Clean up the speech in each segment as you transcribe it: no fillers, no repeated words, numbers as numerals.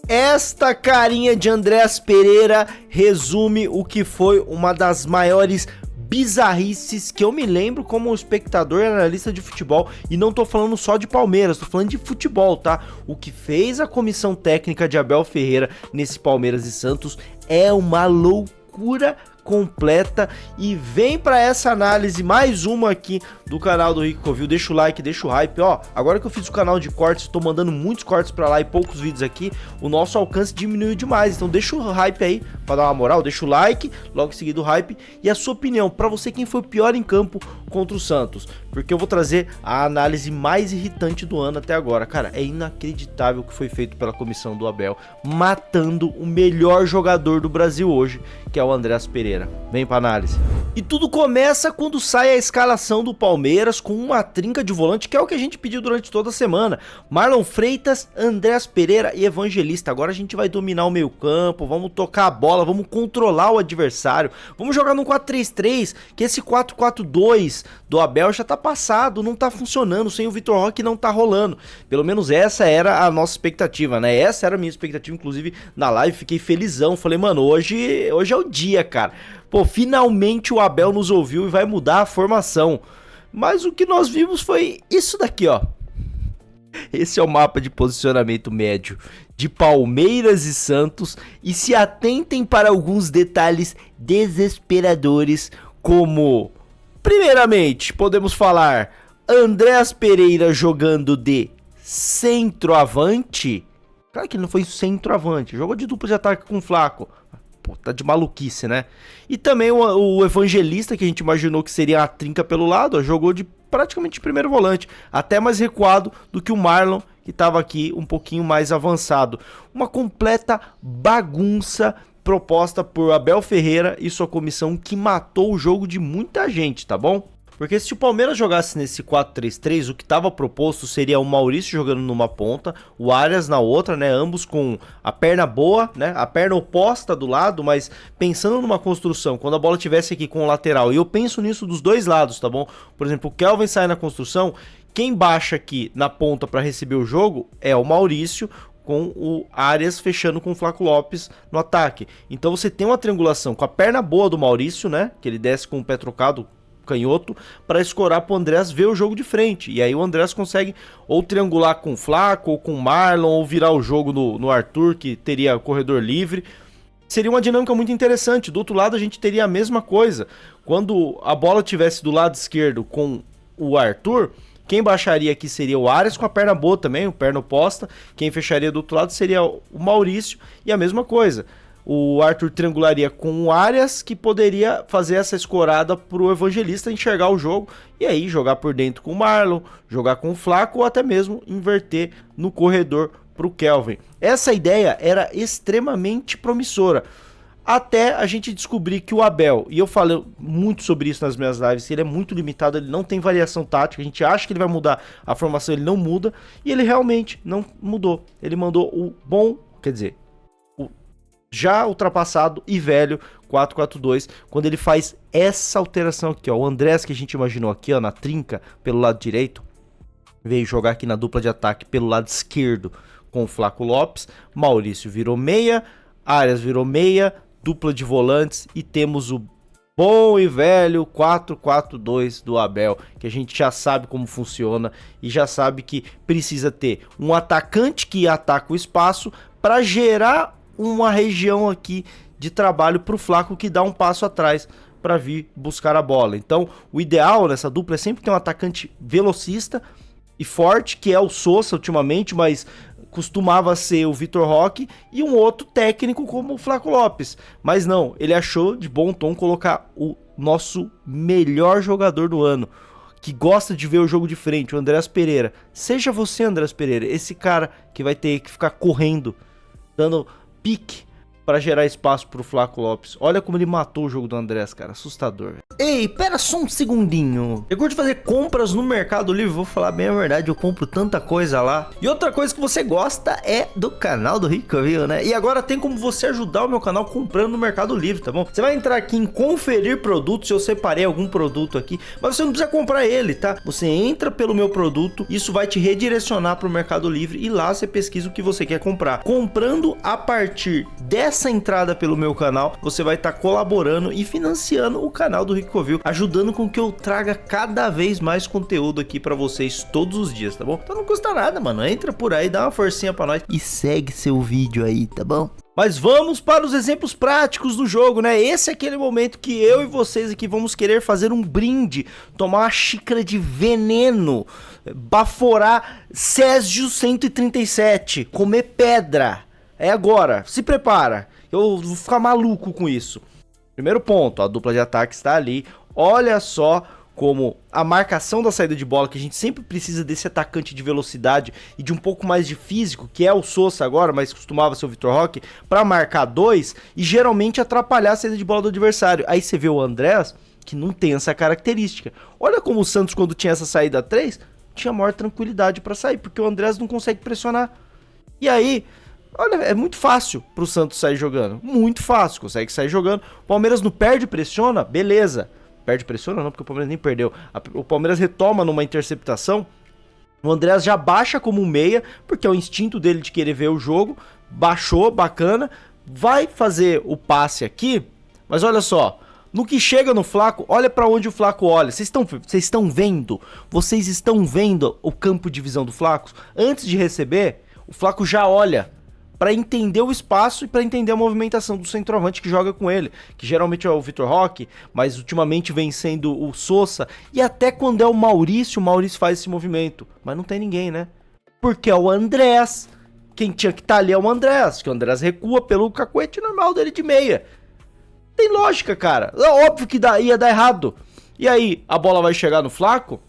Esta carinha de Andreas Pereira resume o que foi uma das maiores bizarrices que eu me lembro como espectador e analista de futebol, e não tô falando só de Palmeiras, tô falando de futebol, tá? O que fez a comissão técnica de Abel Ferreira nesse Palmeiras e Santos é uma loucura completa. E vem para essa análise mais uma aqui do canal do Rico Covil. Deixa o like, deixa o hype, ó. Agora que eu fiz o canal de cortes, tô mandando muitos cortes para lá e poucos vídeos aqui, o nosso alcance diminuiu demais. Então deixa o hype aí para dar uma moral, deixa o like, logo em seguida o hype e a sua opinião para você, quem foi pior em campo contra o Santos, porque eu vou trazer a análise mais irritante do ano até agora. Cara, é inacreditável o que foi feito pela comissão do Abel, matando o melhor jogador do Brasil hoje, que é o Andreas Pereira. Vem pra análise. E tudo começa quando sai a escalação do Palmeiras com uma trinca de volante, que é o que a gente pediu durante toda a semana: Marlon Freitas, Andreas Pereira e Evangelista. Agora a gente vai dominar o meio campo, vamos tocar a bola, vamos controlar o adversário, vamos jogar no 4-3-3, que esse 4-4-2 do Abel já tá passado, não tá funcionando, sem o Vitor Roque não tá rolando. Pelo menos essa era a nossa expectativa, né? Essa era a minha expectativa, inclusive na live fiquei felizão, falei, mano, hoje é o dia, cara. Pô, finalmente o Abel nos ouviu e vai mudar a formação. Mas o que nós vimos foi isso daqui, ó. Esse é o mapa de posicionamento médio de Palmeiras e Santos, e se atentem para alguns detalhes desesperadores, como, primeiramente, podemos falar Andreas Pereira jogando de centroavante. Claro que ele não foi centroavante, jogou de dupla de ataque com o Flaco. Pô, tá de maluquice, né? E também o Evangelista, que a gente imaginou que seria a trinca pelo lado, ó, jogou de praticamente primeiro volante, até mais recuado do que o Marlon, que estava aqui um pouquinho mais avançado. Uma completa bagunça proposta por Abel Ferreira e sua comissão, que matou o jogo de muita gente, tá bom? Porque se o Palmeiras jogasse nesse 4-3-3, o que estava proposto seria o Maurício jogando numa ponta, o Arias na outra, né? Ambos com a perna boa, né? A perna oposta do lado, mas pensando numa construção, quando a bola estivesse aqui com o lateral, e eu penso nisso dos dois lados, tá bom? Por exemplo, o Kelvin sai na construção, quem baixa aqui na ponta para receber o jogo é o Maurício, com o Arias fechando com o Flaco Lopes no ataque. Então você tem uma triangulação com a perna boa do Maurício, né? Que ele desce com o pé trocado, canhoto, para escorar pro Andreas ver o jogo de frente. E aí o Andreas consegue ou triangular com o Flaco, ou com o Marlon, ou virar o jogo no Arthur, que teria corredor livre. Seria uma dinâmica muito interessante. Do outro lado a gente teria a mesma coisa. Quando a bola estivesse do lado esquerdo com o Arthur, quem baixaria aqui seria o Arias com a perna boa também, o perna oposta. Quem fecharia do outro lado seria o Maurício, e a mesma coisa. O Arthur triangularia com o Arias, que poderia fazer essa escorada pro Evangelista enxergar o jogo e aí jogar por dentro com o Marlon, jogar com o Flaco, ou até mesmo inverter no corredor pro Kelvin. Essa ideia era extremamente promissora, até a gente descobrir que o Abel, e eu falei muito sobre isso nas minhas lives, ele é muito limitado, ele não tem variação tática, a gente acha que ele vai mudar a formação, ele não muda, e ele realmente não mudou. Ele mandou o bom, quer dizer, já ultrapassado e velho 4-4-2, quando ele faz essa alteração aqui, ó. O Andrés, que a gente imaginou aqui, ó, na trinca pelo lado direito, veio jogar aqui na dupla de ataque pelo lado esquerdo com o Flaco Lopes. Maurício virou meia, Arias virou meia, dupla de volantes, e temos o bom e velho 4-4-2 do Abel, que a gente já sabe como funciona e já sabe que precisa ter um atacante que ataca o espaço para gerar uma região aqui de trabalho para o Flaco, que dá um passo atrás para vir buscar a bola. Então o ideal nessa dupla é sempre ter um atacante velocista e forte, que é o Sousa ultimamente, mas costumava ser o Vitor Roque, e um outro técnico como o Flaco Lopes. Mas não, ele achou de bom tom colocar o nosso melhor jogador do ano, que gosta de ver o jogo de frente, o Andreas Pereira. Seja você, Andreas Pereira, esse cara que vai ter que ficar correndo, dando pique pra gerar espaço pro Flaco Lopes. Olha como ele matou o jogo do Andrés, cara. Assustador, velho. Ei, pera só um segundinho. Eu curto fazer compras no Mercado Livre. Vou falar bem a verdade, eu compro tanta coisa lá. E outra coisa que você gosta é do canal do Rico, viu, né? E agora tem como você ajudar o meu canal comprando no Mercado Livre, tá bom? Você vai entrar aqui em conferir produtos. Eu separei algum produto aqui, mas você não precisa comprar ele, tá? Você entra pelo meu produto, isso vai te redirecionar pro Mercado Livre e lá você pesquisa o que você quer comprar. Comprando a partir dessa entrada pelo meu canal, você vai estar colaborando e financiando o canal do Rico Covil, ajudando com que eu traga cada vez mais conteúdo aqui pra vocês todos os dias, tá bom? Então não custa nada, mano. Entra por aí, dá uma forcinha pra nós e segue seu vídeo aí, tá bom? Mas vamos para os exemplos práticos do jogo, né? Esse é aquele momento que eu e vocês aqui vamos querer fazer um brinde, tomar uma xícara de veneno, baforar Césio 137, comer pedra. É agora, se prepara, eu vou ficar maluco com isso. Primeiro ponto, a dupla de ataque está ali, olha só como a marcação da saída de bola, que a gente sempre precisa desse atacante de velocidade e de um pouco mais de físico, que é o Sousa agora, mas costumava ser o Vitor Roque, para marcar dois e geralmente atrapalhar a saída de bola do adversário. Aí você vê o Andrés, que não tem essa característica. Olha como o Santos, quando tinha essa saída 3, tinha maior tranquilidade para sair, porque o Andrés não consegue pressionar. E aí, olha, é muito fácil pro Santos sair jogando, muito fácil, consegue sair jogando. O Palmeiras não perde, pressiona, beleza. Perde, pressiona não, porque o Palmeiras nem perdeu. O Palmeiras retoma numa interceptação. O Andrés já baixa como um meia, porque é o instinto dele de querer ver o jogo. Baixou, bacana. Vai fazer o passe aqui. Mas olha só. No que chega no Flaco, olha pra onde o Flaco olha. Vocês estão vendo? Vocês estão vendo o campo de visão do Flaco? Antes de receber, o Flaco já olha para entender o espaço e para entender a movimentação do centroavante que joga com ele, que geralmente é o Vitor Roque, mas ultimamente vem sendo o Sousa, e até quando é o Maurício faz esse movimento, mas não tem ninguém, né? Porque é o Andrés, quem tinha que estar ali é o Andrés, que o Andrés recua pelo cacuete normal dele de meia. Tem lógica, cara, é óbvio que ia dar errado. E aí, a bola vai chegar no Flaco,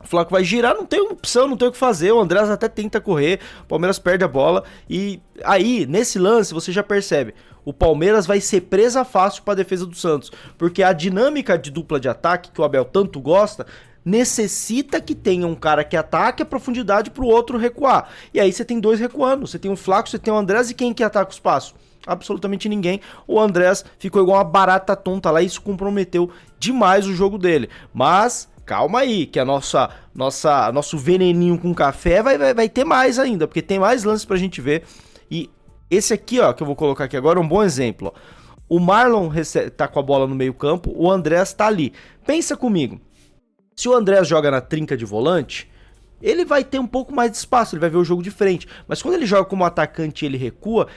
o Flaco vai girar, não tem opção, não tem o que fazer. O Andrés até tenta correr, o Palmeiras perde a bola. E aí, nesse lance, você já percebe, o Palmeiras vai ser presa fácil para a defesa do Santos. Porque a dinâmica de dupla de ataque, que o Abel tanto gosta, necessita que tenha um cara que ataque a profundidade para o outro recuar. E aí você tem dois recuando, você tem o Flaco, você tem o Andrés, e quem que ataca o espaço? Absolutamente ninguém. O Andrés ficou igual uma barata tonta lá, e isso comprometeu demais o jogo dele. Mas calma aí, que a nosso veneninho com café vai ter mais ainda, porque tem mais lances pra gente ver. E esse aqui, ó, que eu vou colocar aqui agora, é um bom exemplo, ó. O Marlon tá com a bola no meio campo, o Andrés tá ali. Pensa comigo, se o Andrés joga na trinca de volante, ele vai ter um pouco mais de espaço, ele vai ver o jogo de frente. Mas quando ele joga como atacante e ele recua,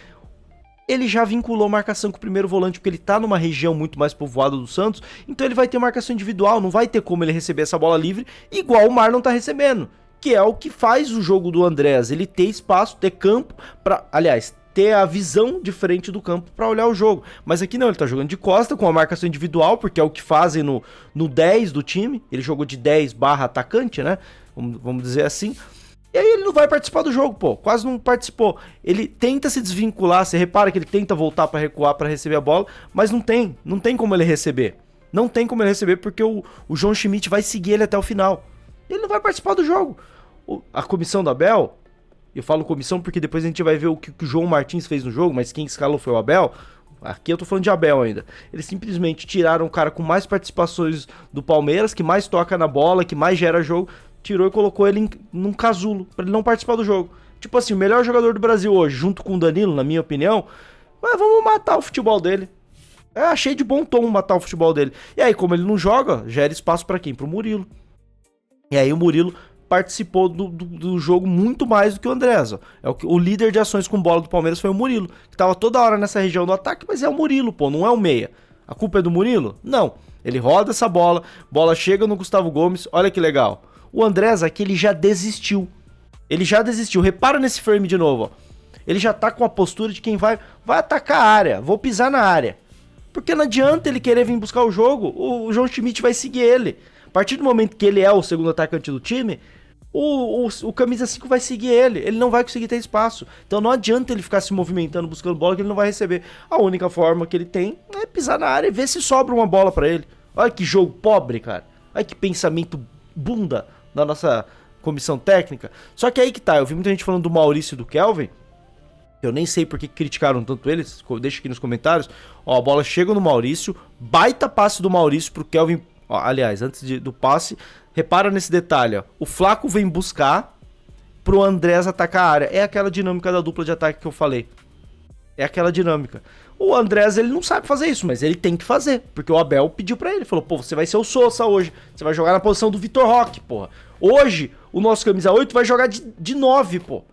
ele já vinculou marcação com o primeiro volante, porque ele tá numa região muito mais povoada do Santos, então ele vai ter marcação individual, não vai ter como ele receber essa bola livre, igual o Marlon tá recebendo, que é o que faz o jogo do Andrés, ele ter espaço, ter campo, ter a visão de frente do campo para olhar o jogo. Mas aqui não, ele tá jogando de costa com a marcação individual, porque é o que fazem no 10 do time, ele jogou de 10/atacante, né, vamos dizer assim. E aí ele não vai participar do jogo, pô, quase não participou. Ele tenta se desvincular, você repara que ele tenta voltar pra recuar, pra receber a bola, mas não tem como ele receber. Não tem como ele receber porque o João Schmidt vai seguir ele até o final. Ele não vai participar do jogo. A comissão da Abel, eu falo comissão porque depois a gente vai ver o que o João Martins fez no jogo, mas quem escalou foi o Abel. Aqui eu tô falando de Abel ainda. Eles simplesmente tiraram o cara com mais participações do Palmeiras, que mais toca na bola, que mais gera jogo, tirou e colocou ele num casulo, pra ele não participar do jogo. Tipo assim, o melhor jogador do Brasil hoje, junto com o Danilo, na minha opinião, vamos matar o futebol dele. Achei de bom tom matar o futebol dele. E aí, como ele não joga, gera espaço pra quem? Pro Murilo. E aí o Murilo participou do jogo muito mais do que o Andrés, ó. O líder de ações com bola do Palmeiras foi o Murilo, que tava toda hora nessa região do ataque, mas é o Murilo, pô, não é o meia. A culpa é do Murilo? Não. Ele roda essa bola chega no Gustavo Gomes, olha que legal. O Andrés aqui, ele já desistiu. Repara nesse frame de novo, ó. Ele já tá com a postura de quem vai atacar a área. Vou pisar na área. Porque não adianta ele querer vir buscar o jogo. O João Schmidt vai seguir ele. A partir do momento que ele é o segundo atacante do time, o camisa 5 vai seguir ele não vai conseguir ter espaço. Então não adianta ele ficar se movimentando, buscando bola, que ele não vai receber. A única forma que ele tem é pisar na área e ver se sobra uma bola pra ele. Olha que jogo pobre, cara. Olha que pensamento bunda da nossa comissão técnica. Só que aí que tá, eu vi muita gente falando do Maurício e do Kelvin. Eu nem sei por que criticaram tanto eles, deixa aqui nos comentários. Ó, a bola chega no Maurício, baita passe do Maurício pro Kelvin. Ó, aliás, do passe, repara nesse detalhe, ó. O Flaco vem buscar pro Andrés atacar a área. É aquela dinâmica da dupla de ataque que eu falei. É aquela dinâmica. O Andrés, ele não sabe fazer isso, mas ele tem que fazer, porque o Abel pediu pra ele, falou, pô, você vai ser o Sousa hoje, você vai jogar na posição do Vitor Roque, porra. Hoje, o nosso camisa 8 vai jogar de 9, pô.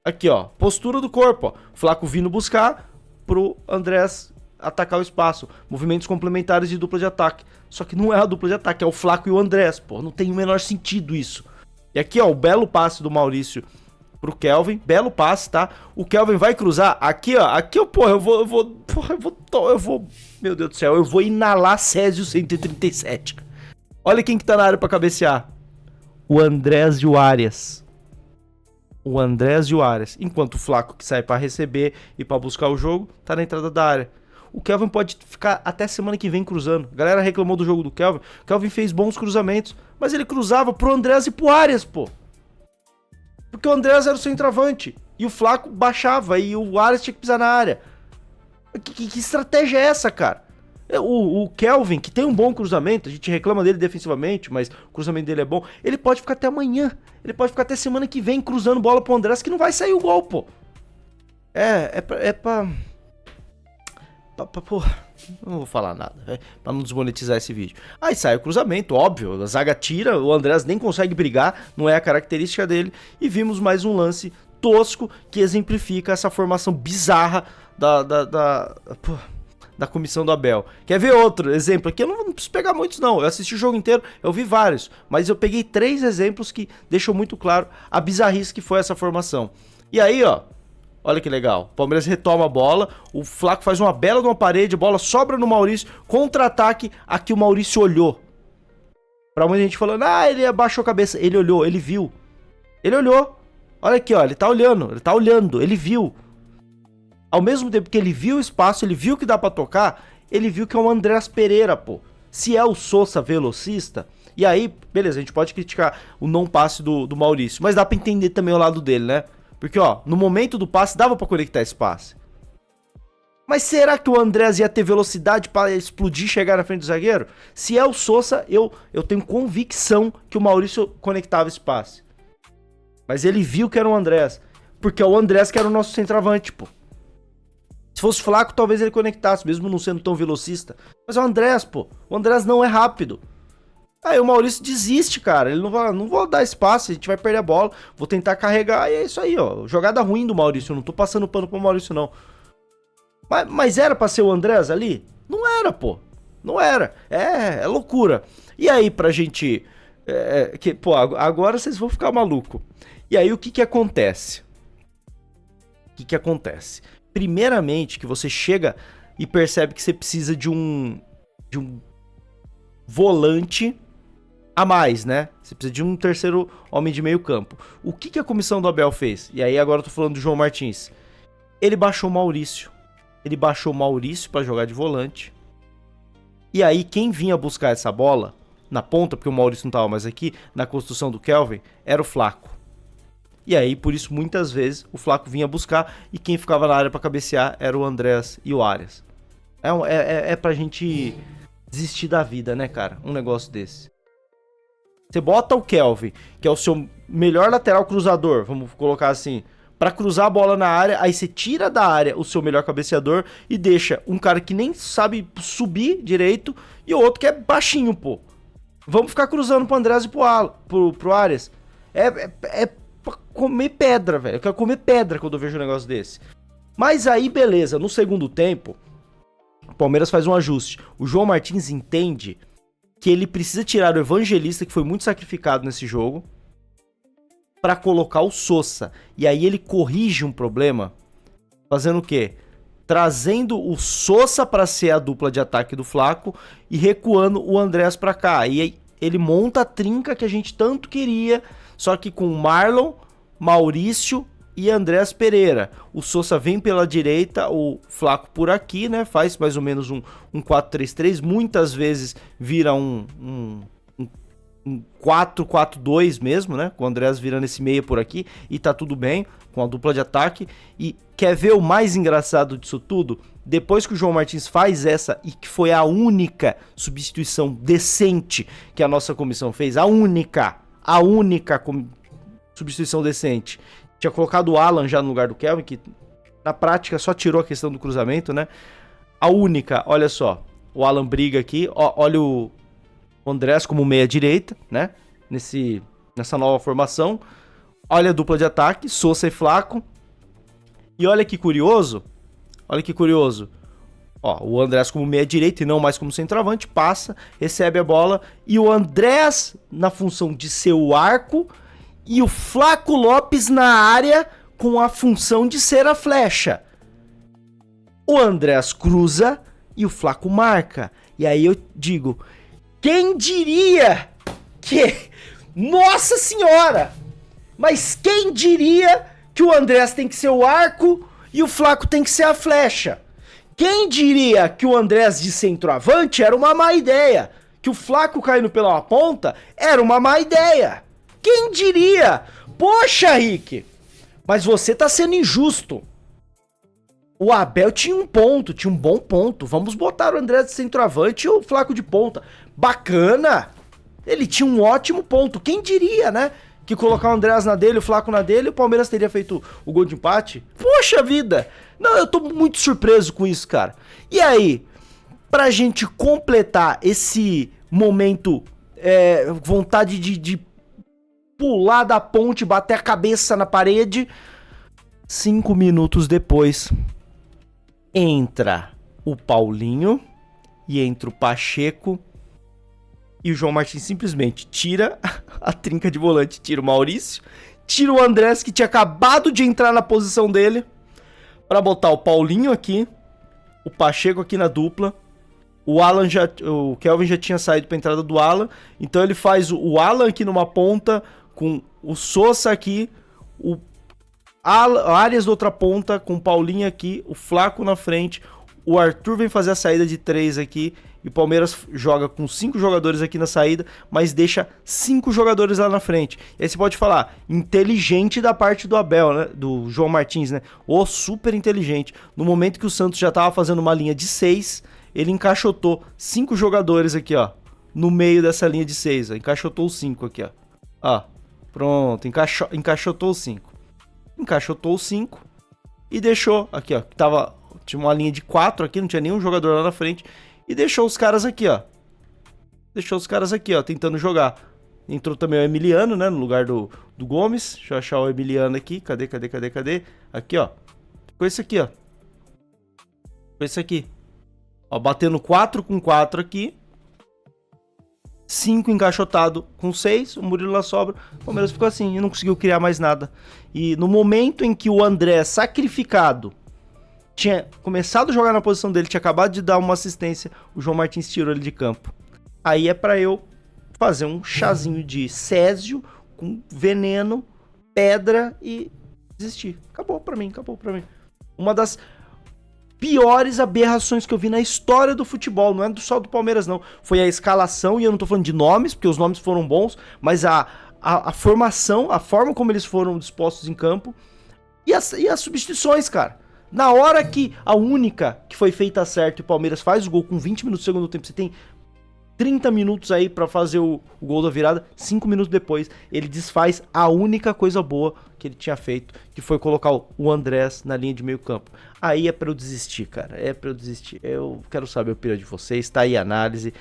Aqui, ó, postura do corpo, ó. O Flaco vindo buscar pro Andrés atacar o espaço. Movimentos complementares de dupla de ataque. Só que não é a dupla de ataque, é o Flaco e o Andrés, pô. Não tem o menor sentido isso. E aqui, ó, o belo passe do Maurício pro Kelvin. Belo passe, tá? O Kelvin vai cruzar. Aqui, ó. Aqui, ó, porra, eu vou... Meu Deus do céu, eu vou inalar Césio 137. Olha quem que tá na área pra cabecear. O Andrés e o Arias. O Andrés e o Arias. Enquanto o Flaco, que sai pra receber e pra buscar o jogo, tá na entrada da área. O Kelvin pode ficar até semana que vem cruzando. A galera reclamou do jogo do Kelvin. O Kelvin fez bons cruzamentos, mas ele cruzava pro Andrés e pro Arias, pô. Porque o Andrés era o centroavante. E o Flaco baixava e o Arias tinha que pisar na área. Que estratégia é essa, cara? O Kelvin, que tem um bom cruzamento, a gente reclama dele defensivamente, mas o cruzamento dele é bom. Ele pode ficar até amanhã. Ele pode ficar até semana que vem cruzando bola pro Andrés, que não vai sair o gol, pô. Porra, não vou falar nada, pra não desmonetizar esse vídeo. Aí sai o cruzamento, óbvio, a zaga tira, o Andrés nem consegue brigar, não é a característica dele. E vimos mais um lance tosco que exemplifica essa formação bizarra da comissão do Abel. Quer ver outro exemplo aqui? Eu não preciso pegar muitos não, eu assisti o jogo inteiro, eu vi vários, mas eu peguei 3 exemplos que deixam muito claro a bizarrice que foi essa formação. E aí, ó, olha que legal, o Palmeiras retoma a bola, o Flaco faz uma bela de uma parede, a bola sobra no Maurício, contra-ataque, aqui o Maurício olhou. Pra muita gente falando, ele abaixou a cabeça, ele olhou, ele viu. Ele olhou, olha aqui, ó, ele tá olhando, ele viu. Ao mesmo tempo que ele viu o espaço, ele viu que dá pra tocar, ele viu que é o Andrés Pereira, pô. Se é o Sousa velocista, e aí, beleza, a gente pode criticar o não passe do Maurício, mas dá pra entender também o lado dele, né? Porque, ó, no momento do passe dava pra conectar esse passe. Mas será que o Andrés ia ter velocidade pra explodir e chegar na frente do zagueiro? Se é o Sousa, eu tenho convicção que o Maurício conectava esse passe. Mas ele viu que era o Andrés, porque é o Andrés que era o nosso centroavante, pô. Se fosse Flaco, talvez ele conectasse, mesmo não sendo tão velocista. Mas é o Andrés, pô. O Andrés não é rápido. Aí o Maurício desiste, cara. Ele não vou dar espaço, a gente vai perder a bola. Vou tentar carregar e é isso aí, ó. Jogada ruim do Maurício, eu não tô passando pano pro Maurício, não. Mas era pra ser o Andrés ali? Não era, pô. Não era. É loucura. E aí, pra gente... agora vocês vão ficar maluco. E aí, o que acontece? O que acontece? Primeiramente, que você chega e percebe que você precisa de um volante a mais, né? Você precisa de um terceiro homem de meio campo. O que a comissão do Abel fez? E aí agora eu tô falando do João Martins. Ele baixou o Maurício. Ele baixou o Maurício pra jogar de volante. E aí quem vinha buscar essa bola na ponta, porque o Maurício não tava mais aqui, na construção do Kelvin, era o Flaco. E aí, por isso, muitas vezes, o Flaco vinha buscar e quem ficava na área pra cabecear era o Andrés e o Arias. É pra gente desistir da vida, né, cara? Um negócio desse. Você bota o Kelvin, que é o seu melhor lateral cruzador, vamos colocar assim, pra cruzar a bola na área, aí você tira da área o seu melhor cabeceador e deixa um cara que nem sabe subir direito e o outro que é baixinho, pô. Vamos ficar cruzando pro Andrés e pro Arias. É pra comer pedra, velho. Eu quero comer pedra quando eu vejo um negócio desse. Mas aí, beleza, no segundo tempo, o Palmeiras faz um ajuste. O João Martins entende que ele precisa tirar o Evangelista, que foi muito sacrificado nesse jogo, pra colocar o Sousa. E aí ele corrige um problema, fazendo o quê? Trazendo o Sousa pra ser a dupla de ataque do Flaco e recuando o Andrés pra cá. E aí ele monta a trinca que a gente tanto queria só que com Marlon, Maurício e Andreas Pereira. O Sousa vem pela direita, o Flaco por aqui, né? Faz mais ou menos um 4-3-3, muitas vezes vira um 4-4-2 mesmo, né? Com o Andreas virando esse meia por aqui e tá tudo bem com a dupla de ataque. E quer ver o mais engraçado disso tudo? Depois que o João Martins faz essa, e que foi a única substituição decente que a nossa comissão fez, a única substituição decente. Tinha colocado o Alan já no lugar do Kelvin, que na prática só tirou a questão do cruzamento, né? A única, olha só, o Alan briga aqui, ó, olha o Andrés como meia direita, né? Nessa nova formação. Olha a dupla de ataque, Sousa e Flaco. E olha que curioso, ó, o Andrés como meia direita e não mais como centroavante, passa, recebe a bola, e o Andrés na função de ser o arco, e o Flaco Lopes na área com a função de ser a flecha. O Andrés cruza e o Flaco marca. E aí eu digo, quem diria que... Nossa Senhora! Mas quem diria que o Andrés tem que ser o arco e o Flaco tem que ser a flecha? Quem diria que o Andrés de centroavante era uma má ideia? Que o Flaco caindo pela ponta era uma má ideia? Quem diria? Poxa, Rick, mas você tá sendo injusto. O Abel tinha um ponto, tinha um bom ponto. Vamos botar o André de centroavante e o Flaco de ponta. Bacana! Ele tinha um ótimo ponto. Quem diria, né? Que colocar o Andrés na dele, o Flaco na dele, o Palmeiras teria feito o gol de empate? Poxa vida! Não, eu tô muito surpreso com isso, cara. E aí, pra gente completar esse momento, vontade de pular da ponte, bater a cabeça na parede. 5 minutos depois, entra o Paulinho e entra o Pacheco. E o João Martins simplesmente tira a trinca de volante, tira o Maurício, tira o Andrés, que tinha acabado de entrar na posição dele, para botar o Paulinho aqui, o Pacheco aqui na dupla. O Kelvin já tinha saído para entrada do Alan, então ele faz o Alan aqui numa ponta, com o Sousa aqui, o Arias da outra ponta, com o Paulinho aqui, o Flaco na frente, o Arthur vem fazer a saída de 3 aqui, e o Palmeiras joga com 5 jogadores aqui na saída, mas deixa 5 jogadores lá na frente. E aí você pode falar, inteligente da parte do Abel, né? Do João Martins, né? Super inteligente. No momento que o Santos já tava fazendo uma linha de 6, ele encaixotou 5 jogadores aqui, ó, no meio dessa linha de 6, ó. Encaixotou os 5 aqui, ó. Ó. Pronto, encaixotou os 5. Encaixotou os 5 e deixou aqui, ó. Tinha uma linha de 4 aqui, não tinha nenhum jogador lá na frente. E deixou os caras aqui, ó. Tentando jogar. Entrou também o Emiliano, né? No lugar do Gomes. Deixa eu achar o Emiliano aqui. Cadê? Aqui, ó. Com esse aqui. Ó, batendo 4 com 4 aqui. 5 encaixotado com 6, o Murilo lá sobra, o Palmeiras ficou assim e não conseguiu criar mais nada. E no momento em que o André, sacrificado, tinha começado a jogar na posição dele, tinha acabado de dar uma assistência, o João Martins tirou ele de campo. Aí é pra eu fazer um chazinho de césio com veneno, pedra e desistir. Acabou pra mim. Uma das piores aberrações que eu vi na história do futebol, não é só do Palmeiras não, foi a escalação, e eu não tô falando de nomes, porque os nomes foram bons, mas a formação, a forma como eles foram dispostos em campo, e as substituições, cara. Na hora que a única que foi feita certo e o Palmeiras faz o gol com 20 minutos do segundo tempo, você tem 30 minutos aí pra fazer o gol da virada, 5 minutos depois, ele desfaz a única coisa boa que ele tinha feito, que foi colocar o Andrés na linha de meio campo. Aí é pra eu desistir, cara, Eu quero saber a opinião de vocês, tá aí a análise.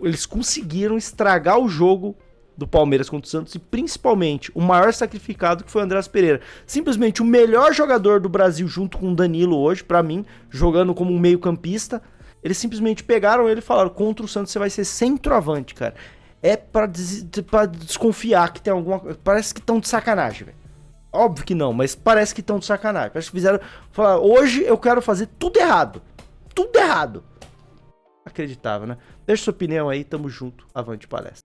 Eles conseguiram estragar o jogo do Palmeiras contra o Santos, e principalmente o maior sacrificado, que foi o Andreas Pereira. Simplesmente o melhor jogador do Brasil junto com o Danilo hoje, pra mim, jogando como um meio campista. Eles simplesmente pegaram ele e falaram, contra o Santos você vai ser centroavante, cara. É pra desconfiar que tem alguma coisa. Parece que estão de sacanagem, velho. Óbvio que não, mas parece que estão de sacanagem. Parece que fizeram, falaram, hoje eu quero fazer tudo errado. Tudo errado. Acreditava, né? Deixa sua opinião aí, tamo junto. Avante palestra.